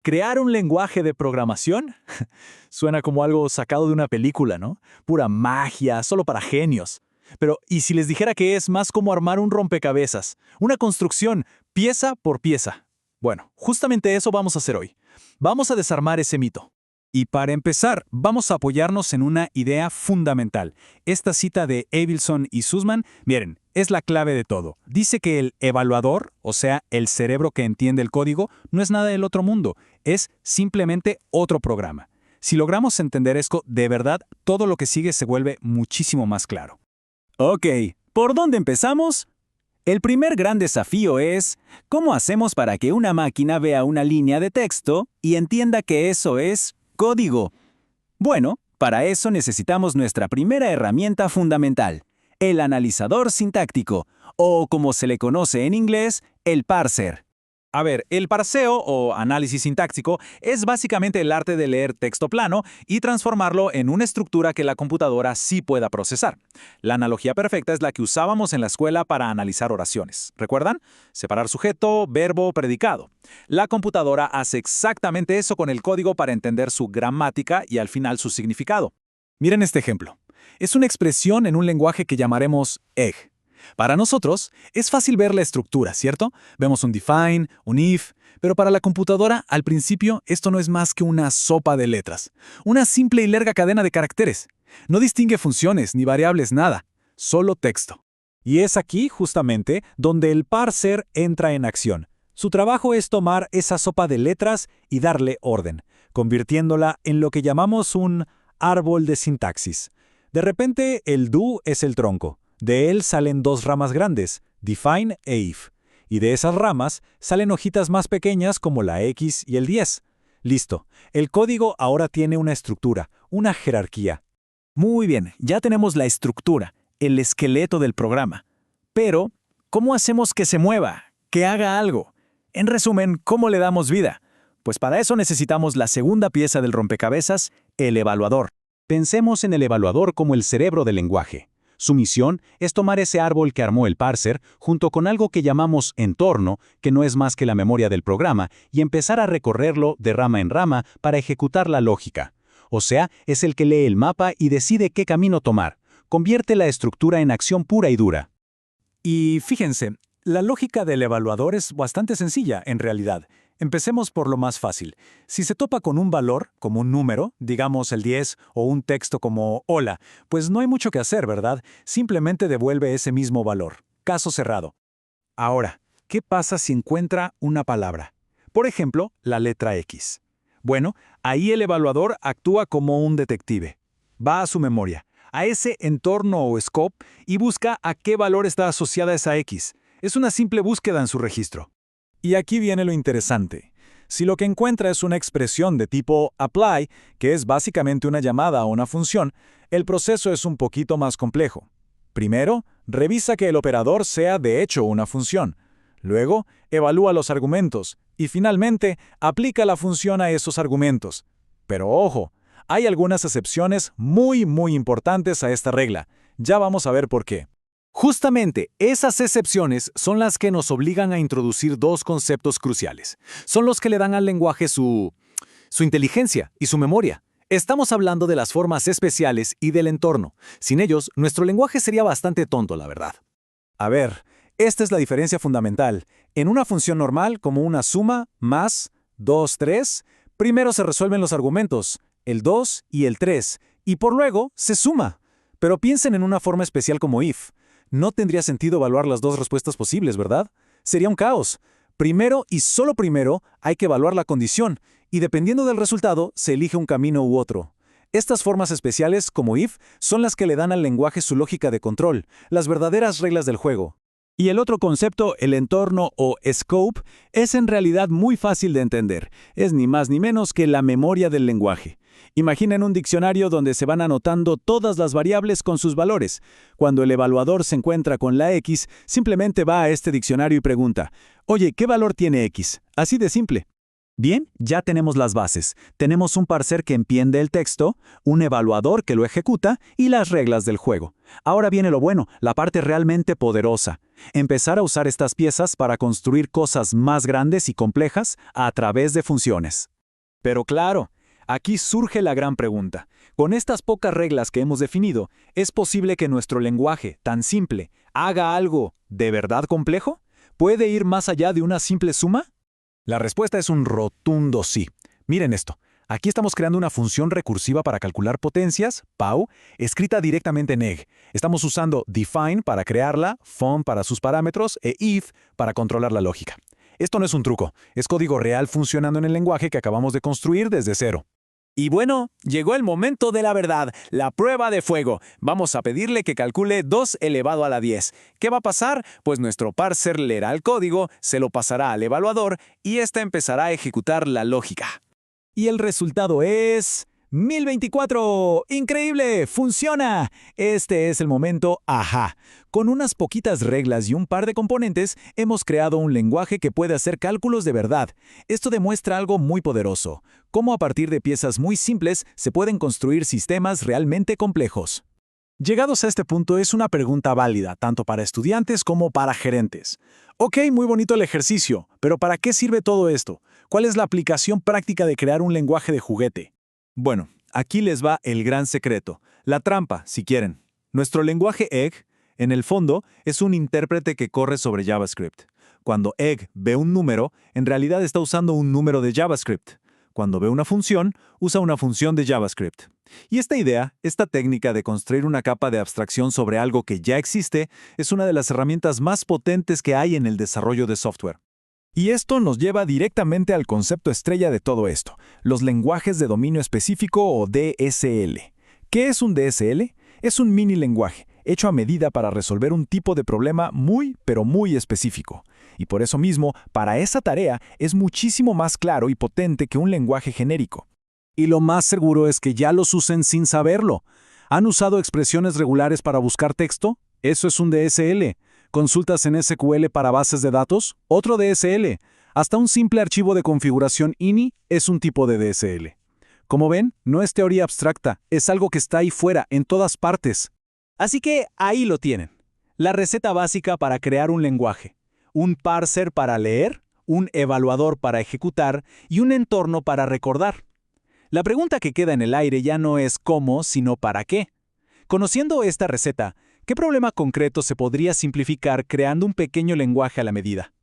¿Crear un lenguaje de programación? Suena como algo sacado de una película, ¿no? Pura magia, solo para genios. Pero, ¿y si les dijera que es más como armar un rompecabezas? Una construcción, pieza por pieza. Bueno, justamente eso vamos a hacer hoy. Vamos a desarmar ese mito. Y para empezar, vamos a apoyarnos en una idea fundamental. Esta cita de Abelson y Sussman, miren, es la clave de todo. Dice que el evaluador, o sea, el cerebro que entiende el código, no es nada del otro mundo, es simplemente otro programa. Si logramos entender esto, de verdad, todo lo que sigue se vuelve muchísimo más claro. Ok, ¿por dónde empezamos? El primer gran desafío es, ¿cómo hacemos para que una máquina vea una línea de texto y entienda que eso es código? Bueno, para eso necesitamos nuestra primera herramienta fundamental, el analizador sintáctico, o como se le conoce en inglés, el parser. A ver, el parseo o análisis sintáctico es básicamente el arte de leer texto plano y transformarlo en una estructura que la computadora sí pueda procesar. La analogía perfecta es la que usábamos en la escuela para analizar oraciones. ¿Recuerdan? Separar sujeto, verbo, predicado. La computadora hace exactamente eso con el código para entender su gramática y al final su significado. Miren este ejemplo. Es una expresión en un lenguaje que llamaremos egg. Para nosotros, es fácil ver la estructura, ¿cierto? Vemos un define, un if, pero para la computadora, al principio, esto no es más que una sopa de letras. Una simple y larga cadena de caracteres. No distingue funciones ni variables, nada. Solo texto. Y es aquí, justamente, donde el parser entra en acción. Su trabajo es tomar esa sopa de letras y darle orden, convirtiéndola en lo que llamamos un árbol de sintaxis. De repente, el do es el tronco. De él salen dos ramas grandes, define e if. Y de esas ramas salen hojitas más pequeñas como la X y el 10. Listo. El código ahora tiene una estructura, una jerarquía. Muy bien, ya tenemos la estructura, el esqueleto del programa. Pero, ¿cómo hacemos que se mueva, que haga algo? En resumen, ¿cómo le damos vida? Pues para eso necesitamos la segunda pieza del rompecabezas, el evaluador. Pensemos en el evaluador como el cerebro del lenguaje. Su misión es tomar ese árbol que armó el parser junto con algo que llamamos entorno, que no es más que la memoria del programa, y empezar a recorrerlo de rama en rama para ejecutar la lógica. O sea, es el que lee el mapa y decide qué camino tomar. Convierte la estructura en acción pura y dura. Y fíjense, la lógica del evaluador es bastante sencilla, en realidad. Empecemos por lo más fácil. Si se topa con un valor, como un número, digamos el 10, o un texto como hola, pues no hay mucho que hacer, ¿verdad? Simplemente devuelve ese mismo valor. Caso cerrado. Ahora, ¿qué pasa si encuentra una palabra? Por ejemplo, la letra X. Bueno, ahí el evaluador actúa como un detective. Va a su memoria, a ese entorno o scope, y busca a qué valor está asociada esa X. Es una simple búsqueda en su registro. Y aquí viene lo interesante. Si lo que encuentra es una expresión de tipo apply, que es básicamente una llamada a una función, el proceso es un poquito más complejo. Primero, revisa que el operador sea de hecho una función. Luego, evalúa los argumentos. Y finalmente, aplica la función a esos argumentos. Pero ojo, hay algunas excepciones muy importantes a esta regla. Ya vamos a ver por qué. Justamente, esas excepciones son las que nos obligan a introducir dos conceptos cruciales. Son los que le dan al lenguaje su inteligencia y su memoria. Estamos hablando de las formas especiales y del entorno. Sin ellos, nuestro lenguaje sería bastante tonto, la verdad. A ver, esta es la diferencia fundamental. En una función normal, como una suma, más, 2, 3, primero se resuelven los argumentos, el 2 y el 3, y por luego se suma. Pero piensen en una forma especial como if. No tendría sentido evaluar las dos respuestas posibles, ¿verdad? Sería un caos. Primero y solo primero hay que evaluar la condición, y dependiendo del resultado, se elige un camino u otro. Estas formas especiales, como if, son las que le dan al lenguaje su lógica de control, las verdaderas reglas del juego. Y el otro concepto, el entorno o scope, es en realidad muy fácil de entender. Es ni más ni menos que la memoria del lenguaje. Imaginen un diccionario donde se van anotando todas las variables con sus valores. Cuando el evaluador se encuentra con la X, simplemente va a este diccionario y pregunta, oye, ¿qué valor tiene X? Así de simple. Bien, ya tenemos las bases. Tenemos un parser que entiende el texto, un evaluador que lo ejecuta y las reglas del juego. Ahora viene lo bueno, la parte realmente poderosa. Empezar a usar estas piezas para construir cosas más grandes y complejas a través de funciones. Pero claro, aquí surge la gran pregunta. Con estas pocas reglas que hemos definido, ¿es posible que nuestro lenguaje, tan simple, haga algo de verdad complejo? ¿Puede ir más allá de una simple suma? La respuesta es un rotundo sí. Miren esto. Aquí estamos creando una función recursiva para calcular potencias, POW, escrita directamente en egg. Estamos usando define para crearla, fun para sus parámetros e if para controlar la lógica. Esto no es un truco, es código real funcionando en el lenguaje que acabamos de construir desde cero. Y bueno, llegó el momento de la verdad, la prueba de fuego. Vamos a pedirle que calcule 2 elevado a la 10. ¿Qué va a pasar? Pues nuestro parser leerá el código, se lo pasará al evaluador y ésta empezará a ejecutar la lógica. Y el resultado es 1024. ¡Increíble! ¡Funciona! Este es el momento ajá. Con unas poquitas reglas y un par de componentes, hemos creado un lenguaje que puede hacer cálculos de verdad. Esto demuestra algo muy poderoso: cómo a partir de piezas muy simples se pueden construir sistemas realmente complejos. Llegados a este punto, es una pregunta válida, tanto para estudiantes como para gerentes. Ok, muy bonito el ejercicio, pero ¿para qué sirve todo esto? ¿Cuál es la aplicación práctica de crear un lenguaje de juguete? Bueno, aquí les va el gran secreto, la trampa, si quieren. Nuestro lenguaje egg, en el fondo, es un intérprete que corre sobre JavaScript. Cuando egg ve un número, en realidad está usando un número de JavaScript. Cuando ve una función, usa una función de JavaScript. Y esta idea, esta técnica de construir una capa de abstracción sobre algo que ya existe, es una de las herramientas más potentes que hay en el desarrollo de software. Y esto nos lleva directamente al concepto estrella de todo esto, los lenguajes de dominio específico o DSL. ¿Qué es un DSL? Es un mini lenguaje, hecho a medida para resolver un tipo de problema muy, pero muy específico. Y por eso mismo, para esa tarea, es muchísimo más claro y potente que un lenguaje genérico. Y lo más seguro es que ya los usen sin saberlo. ¿Han usado expresiones regulares para buscar texto? Eso es un DSL. ¿Consultas en SQL para bases de datos? Otro DSL. Hasta un simple archivo de configuración INI es un tipo de DSL. Como ven, no es teoría abstracta, es algo que está ahí fuera, en todas partes. Así que ahí lo tienen. La receta básica para crear un lenguaje. Un parser para leer, un evaluador para ejecutar y un entorno para recordar. La pregunta que queda en el aire ya no es cómo, sino para qué. Conociendo esta receta, ¿qué problema concreto se podría simplificar creando un pequeño lenguaje a la medida?